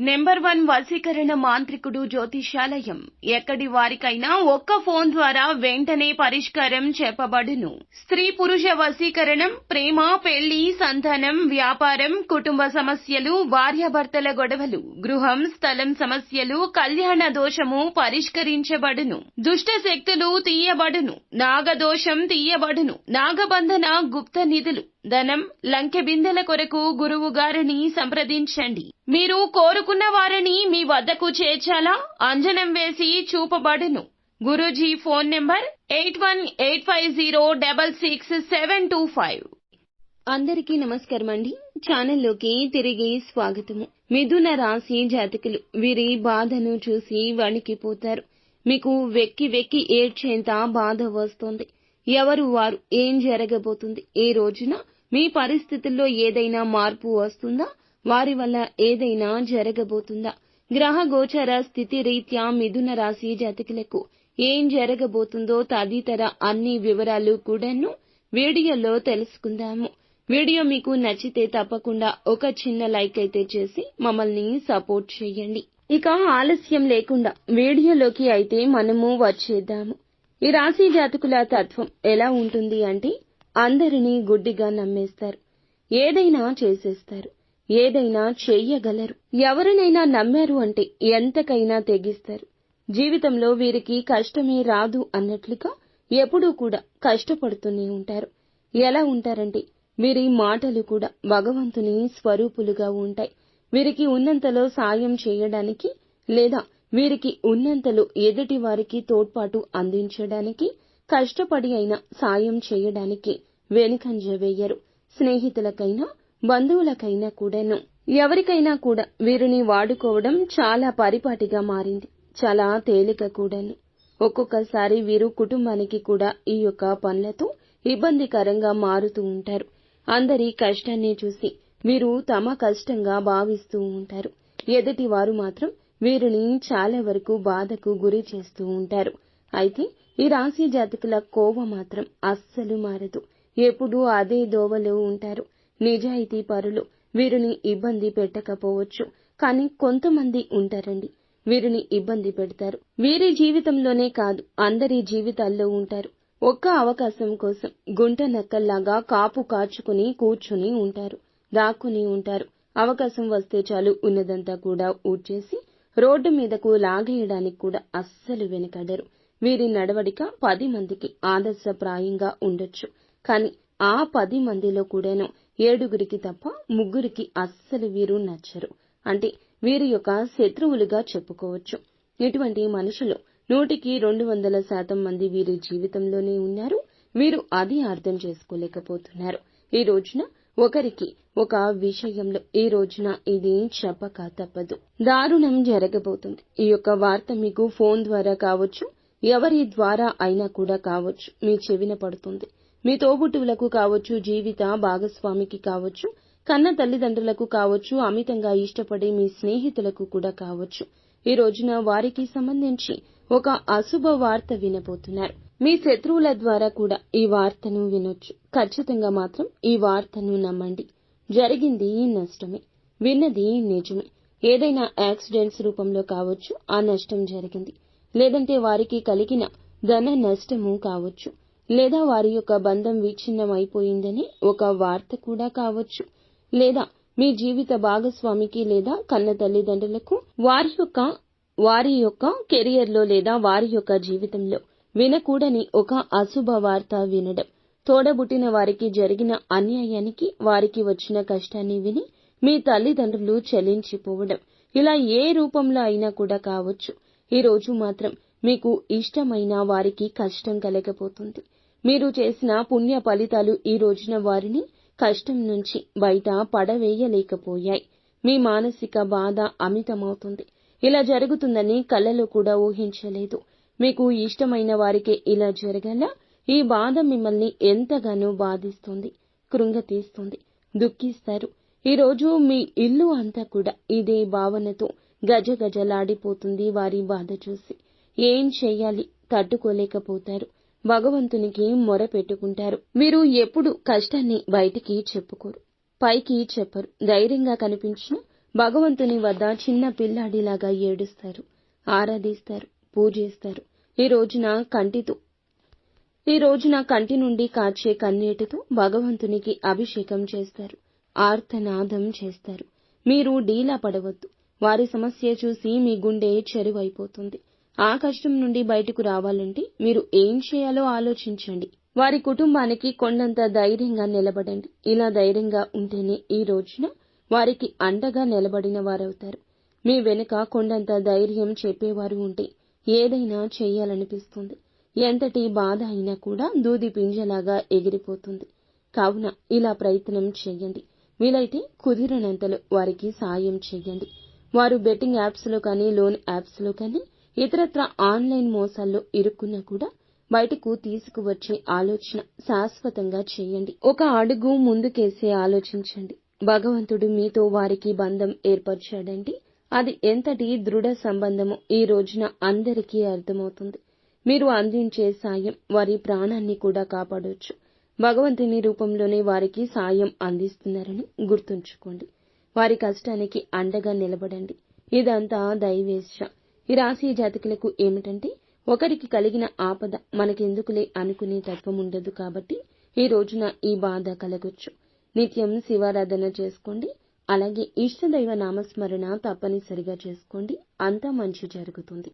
Number 1 వశీకరణ మాంత్రికుడు జ్యోతిషాలయం. ఎక్కడి వారికైనా ఒక్క ఫోన్ ద్వారా వెంటనే పరిష్కారం చెప్పబడును. స్త్రీ పురుష వశీకరణం, ప్రేమ, పెళ్లి, సంతానం, వ్యాపారం, కుటుంబ సమస్యలు, భార్యాభర్తల గొడవలు, గృహం, స్థలం సమస్యలు, కళ్యాణ దోషము పరిష్కరించబడును. దుష్ట శక్తులు తీయబడును. నాగదోషం తీయబడును. నాగబంధన, గుప్త నిధులు, ధనం, లంకె బిందెల కొరకు గురువు గారిని సంప్రదించండి. మీరు కోరుకున్న వారిని మీ వద్దకు చేర్చాలా? అంజనం వేసి చూపబడును. Guruji phone number 8185066725. అందరికీ నమస్కారం అండి. ఛానల్లోకి తిరిగి స్వాగతము. మిథున రాశి జాతకులు, వీరి బాధను చూసి వణికిపోతారు. మీకు వెక్కి వెక్కి ఏడ్చేంత బాధ వస్తోంది. ఎవరు వారు, ఏం జరగబోతుంది? ఈ రోజున మీ పరిస్థితుల్లో ఏదైనా మార్పు వస్తుందా? వారి వల్ల ఏదైనా జరగబోతుందా? గ్రహ గోచర స్థితి రీత్యా మిథున రాశి జాతకులకు ఏం జరగబోతుందో తదితర అన్ని వివరాలు కూడాను వీడియోలో తెలుసుకుందాము. వీడియో మీకు నచ్చితే తప్పకుండా ఒక చిన్న లైక్ అయితే చేసి మమ్మల్ని సపోర్ట్ చేయండి. ఇక ఆలస్యం లేకుండా వీడియోలోకి అయితే మనము వచ్చేద్దాము. ఈ రాశి జాతకుల తత్వం ఎలా ఉంటుంది అంటే, అందరినీ గుడ్డిగా నమ్మేస్తారు. ఏదైనా చేసేస్తారు. ఏదైనా చెయ్యగలరు. ఎవరినైనా నమ్మారు అంటే ఎంతకైనా తెగిస్తారు. జీవితంలో వీరికి కష్టమే రాదు అన్నట్లుగా ఎప్పుడూ కూడా కష్టపడుతూనే ఉంటారు. ఎలా ఉంటారంటే, వీరి మాటలు కూడా భగవంతుని స్వరూపులుగా ఉంటాయి. వీరికి ఉన్నంతలో సాయం చేయడానికి లేదా వీరికి ఉన్నంతలో ఎదుటి వారికి తోడ్పాటు అందించడానికి, కష్టపడి అయినా సాయం చేయడానికి వెనుకంజ వేయరు. స్నేహితులకైనా బంధువులకైనా కూడాను ఎవరికైనా కూడా వీరిని వాడుకోవడం చాలా పరిపాటిగా మారింది. చాలా తేలిక కూడాను. ఒక్కొక్కసారి వీరు కుటుంబానికి కూడా ఈ యొక్క పనులతో ఇబ్బందికరంగా మారుతూ ఉంటారు. అందరి కష్టాన్ని చూసి వీరు తమ కష్టంగా భావిస్తూ ఉంటారు. ఎదుటి వారు మాత్రం వీరిని చాలా వరకు బాధకు గురి చేస్తూ ఉంటారు. అయితే ఈ రాశి జాతకుల కోవ మాత్రం అస్సలు మారదు. ఎప్పుడూ అదే దోవలో ఉంటారు. నిజాయితీ పరులు. వీరిని ఇబ్బంది పెట్టకపోవచ్చు, కానీ కొంతమంది ఉంటారండి, వీరిని ఇబ్బంది పెడతారు. వీరి జీవితంలోనే కాదు, అందరి జీవితాల్లో ఉంటారు. ఒక్క అవకాశం కోసం గుంట నక్కల్లాగా కాపు కాచుకుని కూర్చుని ఉంటారు. దాక్కుని ఉంటారు. అవకాశం వస్తే చాలు ఉన్నదంతా కూడా ఊడ్చేసి రోడ్డు మీదకు లాగేయడానికి కూడా అస్సలు వెనకడరు. వీరి నడవడిక 10 మందికి ఆదర్శప్రాయంగా ఉండొచ్చు, కానీ ఆ 10 మందిలో కూడాను 7గురికి తప్ప 3గురికి అస్సలు వీరు నచ్చరు. అంటే వీరి యొక్క శత్రువులుగా చెప్పుకోవచ్చు. ఇటువంటి మనుషులు 100కి 200% మంది వీరి జీవితంలోనే ఉన్నారు. వీరు అది అర్థం చేసుకోలేకపోతున్నారు. ఈ రోజున ఒకరికి ఒక విషయంలో ఈ రోజున ఇది చెప్పక తప్పదు. దారుణం జరగబోతుంది. ఈ యొక్క వార్త మీకు ఫోన్ ద్వారా కావచ్చు, ఎవరి ద్వారా అయినా కూడా కావచ్చు, మీ చెవిన పడుతుంది. మీ తోబుట్టువులకు కావచ్చు, జీవిత భాగస్వామికి కావచ్చు, కన్న తల్లిదండ్రులకు కావచ్చు, అమితంగా ఇష్టపడే మీ స్నేహితులకు కూడా కావచ్చు. ఈ రోజున వారికి సంబంధించి ఒక అశుభ వార్త వినబోతున్నారు. మీ శత్రువుల ద్వారా కూడా ఈ వార్తను వినొచ్చు. ఖచ్చితంగా మాత్రం ఈ వార్తను నమ్మండి. జరిగింది నష్టమే, విన్నది నిజమే. ఏదైనా యాక్సిడెంట్స్ రూపంలో కావచ్చు ఆ నష్టం జరిగింది, లేదంటే వారికి కలిగిన ధన నష్టము కావచ్చు, లేదా వారి యొక్క బంధం విచ్ఛిన్నం అయిపోయిందని ఒక వార్త కూడా కావచ్చు, లేదా మీ జీవిత భాగస్వామికి లేదా కన్న తల్లిదండ్రులకు వారి యొక్క కెరియర్లో లేదా వారి యొక్క జీవితంలో వినకూడని ఒక అశుభ వార్త వినడం, తోడబుట్టిన వారికి జరిగిన అన్యాయానికి వారికి వచ్చిన కష్టాన్ని విని మీ తల్లిదండ్రులు చలించిపోవడం, ఇలా ఏ రూపంలో అయినా కూడా కావచ్చు. ఈ రోజు మాత్రం మీకు ఇష్టమైన వారికి కష్టం కలగబోతుంది. మీరు చేసిన పుణ్య ఫలితాలు ఈ రోజున వారిని కష్టం నుంచి బయట పడవేయలేకపోయాయి. మీ మానసిక బాధ అమితమవుతుంది. ఇలా జరుగుతుందని కలలో కూడా ఊహించలేదు. మీకు ఇష్టమైన వారికే ఇలా జరగాల? ఈ బాధ మిమ్మల్ని ఎంతగానో బాధిస్తుంది, కృంగతీస్తుంది, దుఃఖిస్తారు. ఈరోజు మీ ఇల్లు అంతా కూడా ఇదే భావనతో గజగజలాడిపోతుంది. వారి బాధ చూసి ఏం చెయ్యాలి తట్టుకోలేకపోతారు. భగవంతునికి మొర పెట్టుకుంటారు. వీరు ఎప్పుడు కష్టాన్ని బయటికి చెప్పుకోరు, పైకి చెప్పరు. ధైర్యంగా కనిపించిన భగవంతుని వద్ద చిన్న పిల్లాడిలాగా ఏడుస్తారు, ఆరాధిస్తారు, పూజిస్తారు. ఈ రోజున కంటి నుండి కార్చే కన్నీటితో భగవంతునికి అభిషేకం చేస్తారు, ఆర్తనాదం చేస్తారు. మీరు డీలా పడవద్దు. వారి సమస్య చూసి మీ గుండె చెరువైపోతుంది. ఆ కష్టం నుండి బయటకు రావాలంటే మీరు ఏం చేయాలో ఆలోచించండి. వారి కుటుంబానికి కొండంత ధైర్యంగా నిలబడండి. ఇలా ధైర్యంగా ఉంటేనే ఈ రోజున వారికి అండగా నిలబడిన వారవుతారు. మీ వెనుక కొండంత ధైర్యం చెప్పేవారు ఉంటే ఏదైనా చెయ్యాలనిపిస్తుంది. ఎంతటి బాధ అయినా కూడా దూది పింజలాగా ఎగిరిపోతుంది. కావున ఇలా ప్రయత్నం చెయ్యండి. వీలైతే కుదిరినంతలో వారికి సాయం చెయ్యండి. వారు బెట్టింగ్ యాప్స్లో కానీ, లోన్ యాప్స్లో కానీ, ఇతరత్ర ఆన్లైన్ మోసాల్లో ఇరుక్కున్నా కూడా బయటకు తీసుకువచ్చే ఆలోచన శాశ్వతంగా చేయండి. ఒక అడుగు ముందుకేసే ఆలోచించండి. భగవంతుడు మీతో వారికి బంధం ఏర్పరిచాడంటే అది ఎంతటి దృఢ సంబంధమో ఈ రోజున అందరికీ అర్థమవుతుంది. మీరు అందించే సాయం వారి ప్రాణాన్ని కూడా కాపాడొచ్చు. భగవంతుని రూపంలోనే వారికి సాయం అందిస్తున్నారని గుర్తుంచుకోండి. వారి కష్టానికి అండగా నిలబడండి. ఇదంతా దైవేచ్ఛ. ఈ రాశి జాతకులకు ఏమిటంటే ఒకరికి కలిగిన ఆపద మనకెందుకులే అనుకునే తత్వం ఉండదు. కాబట్టి ఈ రోజున ఈ బాధ కలగొచ్చు. నిత్యం శివారాధన చేసుకోండి. అలాగే ఇష్టదైవ నామస్మరణ తప్పనిసరిగా చేసుకోండి. అంతా మంచి జరుగుతుంది.